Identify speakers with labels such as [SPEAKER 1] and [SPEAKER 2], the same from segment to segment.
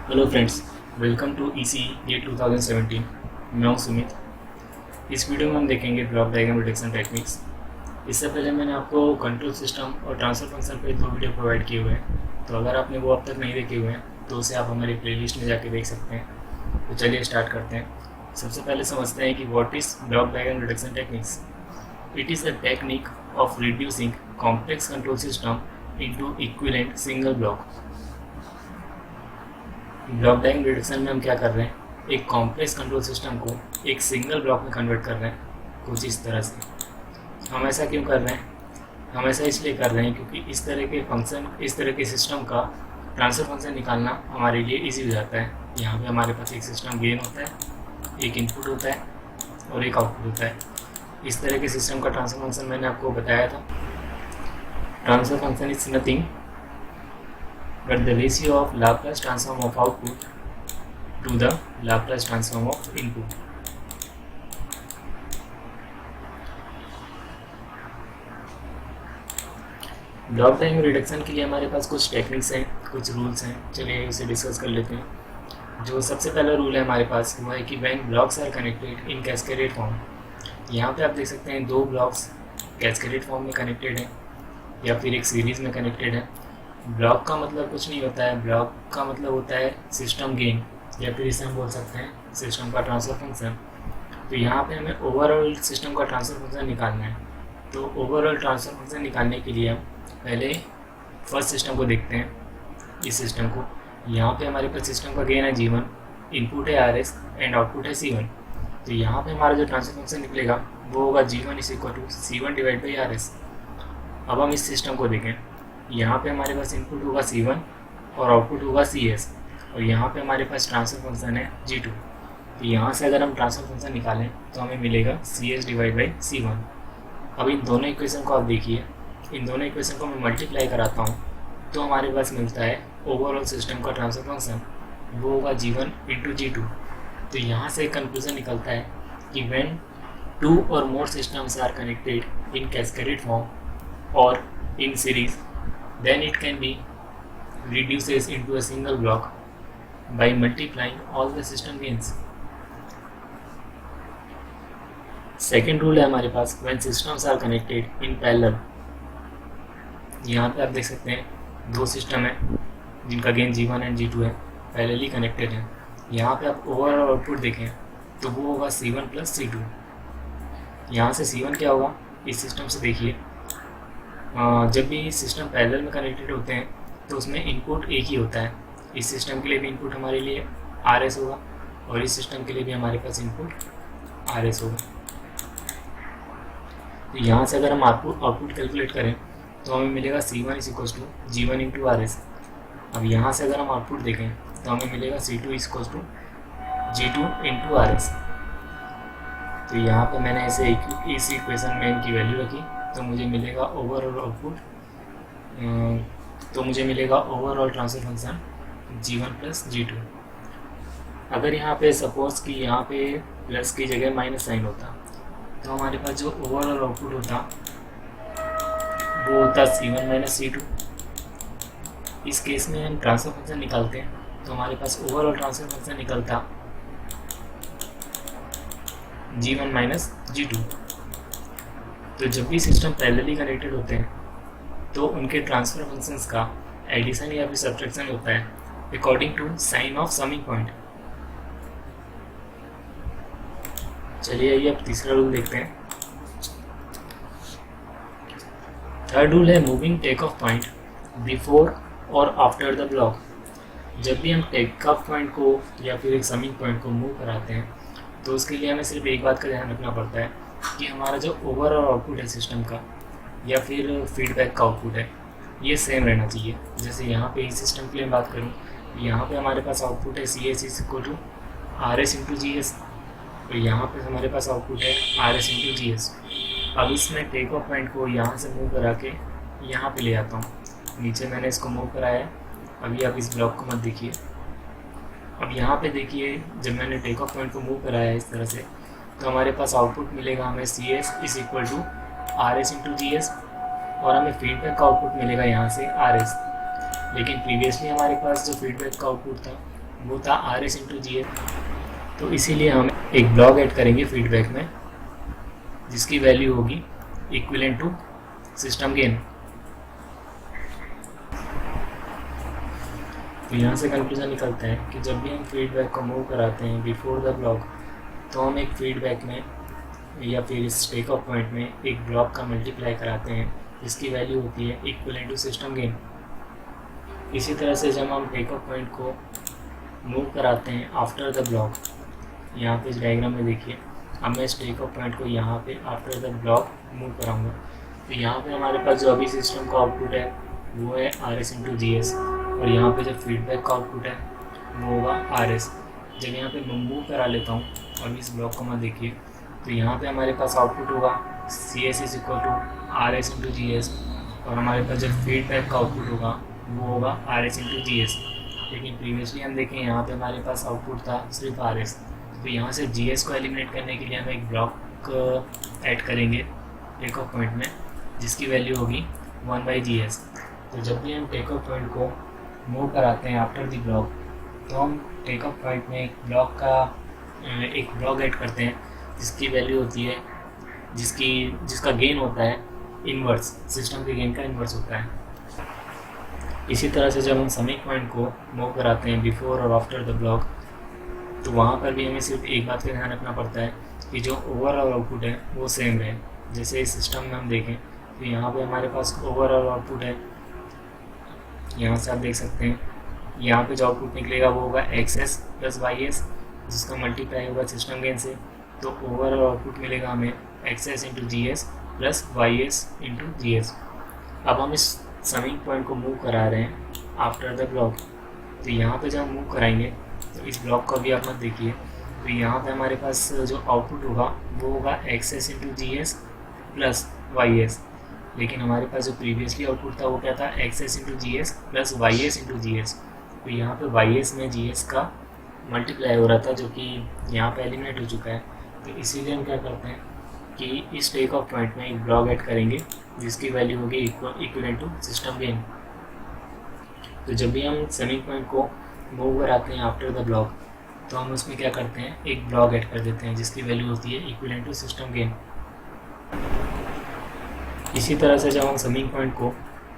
[SPEAKER 1] Hello friends, welcome to EC ये 2017। मैं हूं सुमित। इस वीडियो में हम देखेंगे ब्लॉक डायग्राम रिडक्शन टेक्निक्स। इससे पहले मैंने आपको कंट्रोल सिस्टम और ट्रांसफर फंक्शन पे 2 वीडियो प्रोवाइड किए हुए हैं, तो अगर आपने वो अब तक नहीं देखे हुए हैं तो उसे आप हमारी प्लेलिस्ट में जाके देख सकते हैं। तो चलिए स्टार्ट करते हैं। सबसे पहले समझते हैं कि what is block diagram reduction techniques. It is a technique of reducing complex control system into equivalent single block. Block diagram reduction में हम क्या कर रहे हैं, एक कॉम्प्लेक्स कंट्रोल सिस्टम को एक सिंगल ब्लॉक में कन्वर्ट कर रहे हैं कुछ इस तरह से। हम ऐसा क्यों कर रहे हैं? हम ऐसा इसलिए कर रहे हैं क्योंकि इस तरह के सिस्टम का ट्रांसफर फंक्शन निकालना हमारे लिए इजी हो जाता है। यहाँ पे हमारे पास एक सिस्टम गेन होता है, एक इनपुट होता है और एक आउटपुट होता है। इस तरह के सिस्टम का ट्रांसफर फंक्शन मैंने आपको बताया था। Transfer function is nothing but the ratio of Laplace transform of output to the Laplace transform of input. Block diagram reduction के लिए हमारे पास कुछ टेक्निक्स हैं, कुछ रूल्स हैं। चलिए उसे डिस्कस कर लेते हैं। जो सबसे पहला रूल है हमारे पास वो है कि when blocks are connected in cascaded form. यहाँ पे आप देख सकते हैं 2 ब्लॉक्स कैस्केडेड फॉर्म में कनेक्टेड हैं या फिर एक सीरीज़ में कनेक्टेड है। ब्लॉक का मतलब कुछ नहीं होता है, ब्लॉक का मतलब होता है सिस्टम गेन, या फिर इसे हम बोल सकते हैं सिस्टम का ट्रांसफर फंक्शन। तो यहाँ पे हमें ओवरऑल सिस्टम का ट्रांसफर फंक्शन निकालना है। तो ओवरऑल ट्रांसफर फंक्शन निकालने के लिए हम पहले फर्स्ट सिस्टम को देखते हैं, इस सिस्टम को। यहाँ पे हमारे पास सिस्टम का गेन है G1, इनपुट है RS एंड आउटपुट है C1। तो यहाँ पे हमारा जो ट्रांसफर फंक्शन निकलेगा वो होगा G1 = C1 divide by RS। अब हम इस सिस्टम को देखें। यहाँ पे हमारे पास इनपुट होगा C1 और आउटपुट होगा CS, और यहाँ पे हमारे पास ट्रांसफर फंक्शन है G2। तो यहाँ से अगर हम ट्रांसफर फंक्शन निकालें तो हमें मिलेगा CS डिवाइड बाई C1। अब इन दोनों इक्वेशन को आप देखिए, इन दोनों इक्वेशन को मैं मल्टीप्लाई कराता हूँ तो हमारे पास मिलता है ओवरऑल सिस्टम का ट्रांसफर फंक्शन, वो होगा G1 × G2। तो यहाँ से एक कंक्लूजन निकलता है कि when 2 or more systems are connected in cascaded form or in series, then it can be reduces into a single block by multiplying all the system gains. Second rule है हमारे पास when systems are connected in parallel। यहाँ पे आप देख सकते हैं 2 system है जिनका गेन G1 एंड G2 है, पैरेलली कनेक्टेड है। यहाँ पे आप ओवरऑल आउटपुट देखें तो वो होगा C1 + C2। यहाँ से C1 क्या होगा, इस सिस्टम से देखिए, जब भी सिस्टम पैरेलल में कनेक्टेड होते हैं तो उसमें इनपुट एक ही होता है। इस सिस्टम के लिए भी इनपुट हमारे लिए RS होगा और इस सिस्टम के लिए भी हमारे पास इनपुट RS होगा। तो यहाँ से अगर हम आउटपुट कैलकुलेट करें तो हमें मिलेगा C1 = G1 × RS। अब यहाँ से अगर हम आउटपुट देखें तो हमें मिलेगा C2 = G2 × RS। तो यहाँ पे मैंने ऐसे इस इक्वेशन में इनकी वैल्यू रखी तो मुझे मिलेगा ओवरऑल आउटपुट, तो मुझे मिलेगा overall transfer function G1 + G2। अगर यहाँ पे सपोज कि यहाँ पे प्लस की जगह माइनस साइन होता तो हमारे पास जो ओवरऑल आउटपुट होता वो होता C1 - C2। इस केस में हम ट्रांसफर फंक्शन निकालते हैं तो हमारे पास ओवरऑल ट्रांसफर फंक्शन निकलता G1 - G2। तो जब भी सिस्टम पैरेलली कनेक्टेड होते हैं तो उनके ट्रांसफर फंक्शंस का एडिशन या फिर सब्ट्रैक्शन होता है according to sign of summing point. चलिए आइए अब तीसरा रूल देखते हैं। थर्ड रूल है moving take off point before और आफ्टर द ब्लॉक। जब भी हम टेक ऑफ पॉइंट को या फिर एक समिंग पॉइंट को मूव कराते हैं तो उसके लिए हमें सिर्फ एक बात का ध्यान रखना पड़ता है कि हमारा जो ओवरऑल आउटपुट है सिस्टम का या फिर फीडबैक का आउटपुट है ये सेम रहना चाहिए। जैसे यहाँ पे इस सिस्टम के लिए बात करूँ, यहाँ पे हमारे पास आउटपुट है CS = RS × GS, और यहाँ पे हमारे पास आउटपुट है RS × GS। अब इसमें टेक ऑफ पॉइंट को यहाँ से मूव करा के यहाँ पे ले आता हूँ। नीचे मैंने इसको मूव कराया है, अभी आप इस ब्लॉक को मत देखिए। अब यहाँ पे देखिए, जब मैंने टेक ऑफ पॉइंट को मूव कराया है इस तरह से तो हमारे पास आउटपुट मिलेगा हमें CS = RS × GS, और हमें फीडबैक का आउटपुट मिलेगा यहाँ से RS। लेकिन प्रीवियसली हमारे पास जो फीडबैक का आउटपुट था वो था are S into G S. तो इसीलिए हम एक ब्लॉक ऐड करेंगे फीडबैक में जिसकी वैल्यू होगी इक्विवेलेंट टू सिस्टम गेन। तो यहाँ से कंक्लूजन निकलता है कि जब भी हम फीडबैक को मूव कराते हैं बिफोर द ब्लॉक, तो हम एक फीडबैक में या फिर इस टेक ऑफ पॉइंट में एक ब्लॉक का मल्टीप्लाई कराते हैं जिसकी वैल्यू होती है इक्विवेलेंट टू सिस्टम गेन। इसी तरह से जब हम टेक ऑफ पॉइंट को मूव कराते हैं आफ्टर द ब्लॉक, यहाँ पे इस डायग्राम में देखिए, अब मैं इस टेक ऑफ पॉइंट को यहाँ पे आफ्टर द ब्लॉक मूव कराऊंगा। तो यहाँ पे हमारे पास जो अभी सिस्टम का आउटपुट है वो है are S into G S, और यहाँ पे जो फीडबैक का आउटपुट है वो होगा आर एस। जब यहाँ पे मैं मूव करा लेता हूँ और इस ब्लॉक को मैं देखिए, तो यहाँ पे हमारे पास आउटपुट होगा C S is equal to R S into G S, और हमारे पास जो फीडबैक का आउटपुट होगा वो होगा are S into G S. लेकिन प्रीवियसली हम देखें यहाँ पे हमारे पास आउटपुट था सिर्फ आर एस। तो यहाँ से जी एस को एलिमिनेट करने के लिए हम एक ब्लॉक ऐड करेंगे टेक ऑफ पॉइंट में जिसकी वैल्यू होगी 1/GS। तो जब भी हम टेक ऑफ पॉइंट को मूव कराते हैं आफ्टर द ब्लॉक, तो हम टेक ऑफ पॉइंट में एक ब्लॉक ऐड करते हैं जिसकी वैल्यू होती है जिसका गेन होता है इन्वर्स, सिस्टम के गेन का इन्वर्स होता है। इसी तरह से जब हम समिंग पॉइंट को मूव कराते हैं बिफोर और आफ्टर द ब्लॉक, तो वहाँ पर भी हमें सिर्फ एक बात का ध्यान रखना पड़ता है कि जो ओवरऑल आउटपुट है वो सेम रहे। जैसे इस सिस्टम में हम देखें तो यहाँ पे हमारे पास ओवरऑल आउटपुट है, यहाँ से आप देख सकते हैं यहाँ पे जो आउटपुट निकलेगा वो होगा XS प्लस YS जिसका मल्टीप्लाई होगा सिस्टम गेन से। तो ओवरऑल आउटपुट मिलेगा हमें XS into GS plus YS into GS। अब हम इस समिंग पॉइंट को मूव करा रहे हैं आफ्टर द ब्लॉक, तो यहाँ पे जब हम मूव कराएंगे तो इस ब्लॉक को भी आप मत देखिए, तो यहाँ पे हमारे पास जो आउटपुट होगा वो होगा XS into GS plus YS। लेकिन हमारे पास जो प्रीवियसली आउटपुट था वो क्या था, XS into GS plus YS into GS। तो यहाँ पे YS में GS का मल्टीप्लाई हो रहा था जो कि यहाँ पे एलिमिनेट हो चुका है। तो इसीलिए हम क्या करते हैं कि इस टेक ऑफ पॉइंट में एक ब्लॉक ऐड करेंगे जिसकी वैल्यू होगी इक्विवेलेंट टू सिस्टम गेन। तो जब भी हम समिंग पॉइंट को मूव कराते हैं आफ्टर द ब्लॉक, तो हम उसमें क्या करते हैं एक ब्लॉक ऐड कर देते हैं जिसकी वैल्यू होती है इक्विवेलेंट टू सिस्टम गेन। इसी तरह से जब हम समिंग पॉइंट को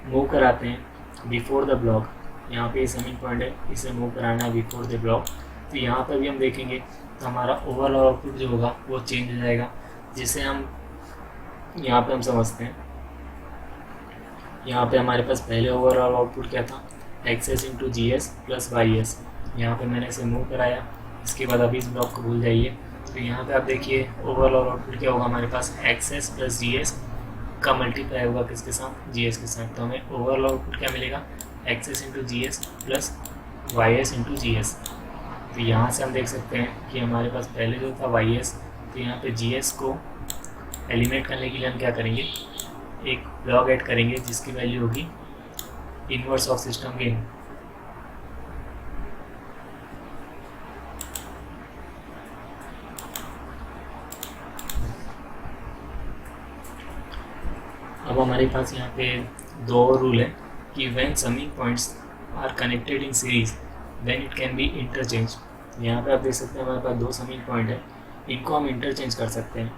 [SPEAKER 1] मूव कराते हैं बिफोर द ब्लॉक, यहाँ पे समिंग पॉइंट है इसे मूव कराना है बिफोर द ब्लॉक, तो यहाँ पर भी हम देखेंगे तो हमारा ओवरऑल आउटपुट जो होगा वो चेंज हो जाएगा, जिसे हम यहाँ पे हम समझते हैं। यहाँ पे हमारे पास पहले ओवरऑल आउटपुट क्या था, XS into GS plus YS। यहाँ पे मैंने इसे मूव कराया, इसके बाद अभी इस ब्लॉक को भूल जाइए। तो यहाँ पे आप देखिए ओवरऑल आउटपुट क्या होगा हमारे पास, XS प्लस GS का मल्टीप्लाई होगा किसके साथ, GS के साथ। तो हमें ओवरऑल आउटपुट क्या मिलेगा, XS into GS plus YS into GS। तो यहाँ से हम देख सकते हैं कि हमारे पास पहले जो था YS, तो यहाँ पे GS को एलिमिनेट करने के लिए हम क्या करेंगे, एक ब्लॉक ऐड करेंगे जिसकी वैल्यू होगी इनवर्स ऑफ सिस्टम गेन। अब हमारे पास यहाँ पे दो और रूल है कि when summing points are connected in series then it can be interchange. यहाँ पे आप देख सकते हैं हमारे पास दो समिंग पॉइंट है, इनको हम इंटरचेंज कर सकते हैं।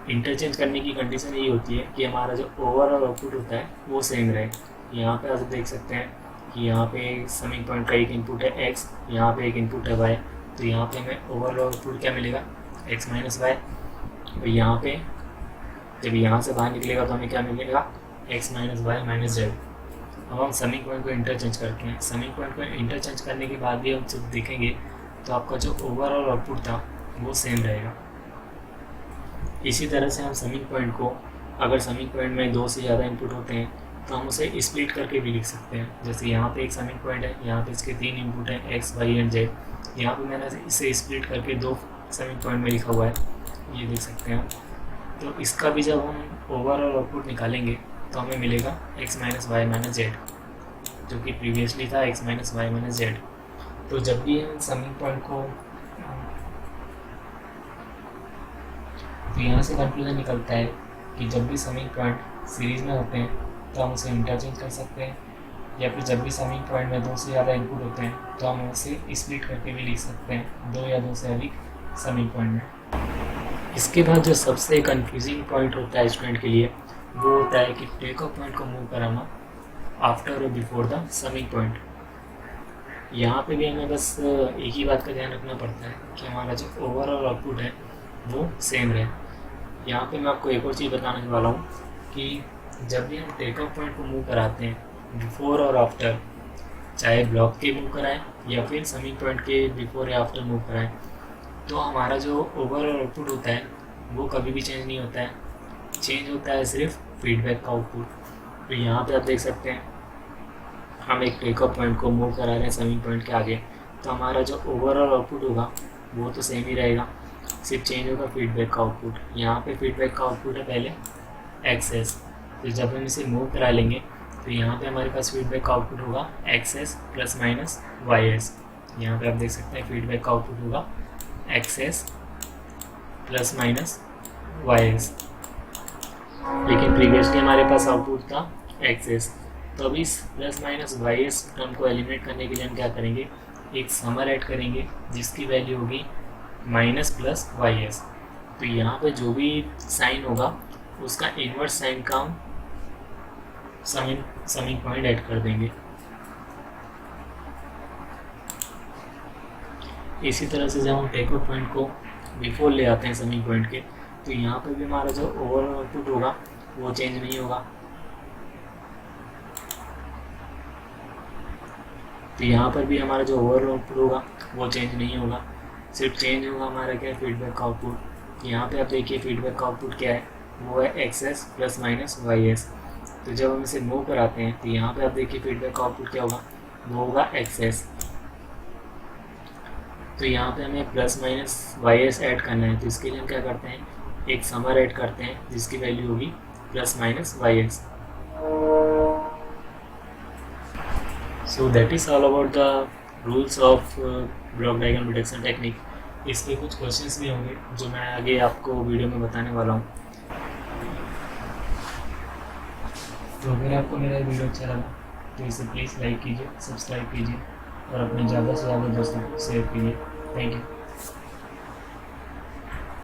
[SPEAKER 1] इंटरचेंज करने की कंडीशन यही होती है कि हमारा जो ओवरऑल आउटपुट होता है वो सेम रहे। यहाँ पे आप देख सकते हैं कि यहाँ पे समिंग पॉइंट का एक इनपुट है x, यहाँ पे एक इनपुट है y। तो यहाँ पे हमें ओवरऑल आउटपुट क्या मिलेगा, x माइनस वाई। तो यहाँ पे जब यहाँ से बाहर निकलेगा तो हमें क्या मिलेगा, x minus Y minus Z. अब हम समिंग पॉइंट को इंटरचेंज करते हैं। समिंग पॉइंट को इंटरचेंज करने के बाद भी हम जब देखेंगे तो आपका जो ओवरऑल आउटपुट था वो सेम रहेगा। इसी तरह से हम समिंग पॉइंट को, अगर समिंग पॉइंट में दो से ज़्यादा इनपुट होते हैं तो हम उसे स्प्लिट करके भी लिख सकते हैं। जैसे यहाँ पे एक समिंग पॉइंट है, यहाँ पे इसके तीन इनपुट हैं x, y एंड z। यहाँ पे मैंने इसे स्प्लिट करके दो समिंग पॉइंट में लिखा हुआ है, ये देख सकते हैं। तो इसका भी जब हम ओवरऑल आउटपुट निकालेंगे तो हमें मिलेगा x minus Y minus Z, जो कि प्रीवियसली था x minus Y minus Z. तो जब भी हम समिंग पॉइंट को, तो यहाँ से कंक्लूजन निकलता है कि जब भी समिंग पॉइंट सीरीज में होते हैं तो हम उसे इंटरचेंज कर सकते हैं। या फिर जब भी समिंग पॉइंट में 2 से ज़्यादा इनपुट होते हैं तो हम उसे स्प्लिट करके भी लिख सकते हैं 2 या 2 से अधिक समिंग पॉइंट में। इसके बाद जो सबसे कंफ्यूजिंग पॉइंट होता है स्टूडेंट के लिए वो होता है कि टेक ऑफ पॉइंट को मूव कराना आफ्टर और बिफोर द समिंग पॉइंट। यहाँ पे भी हमें बस एक ही बात का ध्यान रखना पड़ता है कि हमारा जो ओवरऑल आउटपुट है वो सेम रहे। यहाँ पे मैं आपको एक और चीज़ बताने वाला हूँ कि जब भी हम टेक ऑफ पॉइंट को मूव कराते हैं बिफोर और आफ्टर, चाहे ब्लॉक के मूव कराएं या फिर समिंग पॉइंट के बिफोर या आफ्टर मूव कराएं, तो हमारा जो ओवरऑल आउटपुट होता है वो कभी भी चेंज नहीं होता है। चेंज होता है सिर्फ फीडबैक का आउटपुट। तो यहाँ पे आप देख सकते हैं हम एक टेक ऑफ पॉइंट को मूव करा रहे हैं समिंग पॉइंट के आगे, तो हमारा जो ओवरऑल आउटपुट होगा वो तो सेम ही रहेगा, सिर्फ चेंज होगा फीडबैक का आउटपुट। यहाँ पे फीडबैक का आउटपुट है पहले एक्सेस, तो जब हम इसे मूव करा लेंगे तो यहाँ पे हमारे पास फीडबैक का आउटपुट होगा X S plus minus Y S. यहाँ पे आप देख सकते हैं फीडबैक का आउटपुट होगा X S plus minus Y S, लेकिन प्रीवियसली हमारे पास आउटपुट था एक्सेस। तो अब इस plus minus Y S term को एलिमिनेट करने के लिए हम क्या करेंगे, एक समर ऐड करेंगे जिसकी वैल्यू होगी माइनस प्लस वाई एस। तो यहाँ पे जो भी साइन होगा उसका इन्वर्स साइन का हम समिंग पॉइंट ऐड कर देंगे। इसी तरह से जब हम टेक ऑफ पॉइंट को बिफोर ले आते हैं समिंग पॉइंट के, तो यहाँ पे भी हमारा जो ओवरऑल आउटपुट होगा वो चेंज नहीं होगा। तो यहाँ पर भी हमारा जो ओवरऑल आउटपुट होगा वो चेंज नहीं होगा, सिर्फ चेंज होगा हमारा क्या है फीडबैक का आउटपुट। यहाँ पे आप देखिए फीडबैक का आउटपुट क्या है, वो है X S plus minus Y S. तो जब हम इसे मूव कराते हैं तो यहाँ पे आप देखिए फीडबैक का आउटपुट क्या होगा, वो होगा एक्सेस। तो यहाँ पे हमें plus minus Y S add करना है, तो इसके लिए हम क्या करते हैं, एक समर ऐड करते हैं जिसकी वैल्यू होगी plus minus Y S. So that is all about the rules of block diagram reduction technique. इसके कुछ क्वेश्चंस भी होंगे जो मैं आगे आपको वीडियो में बताने वाला हूँ। तो अगर आपको मेरा वीडियो अच्छा लगा तो इसे प्लीज़ लाइक कीजिए, सब्सक्राइब कीजिए और अपने ज़्यादा से ज़्यादा दोस्तों को शेयर कीजिए। Thank you.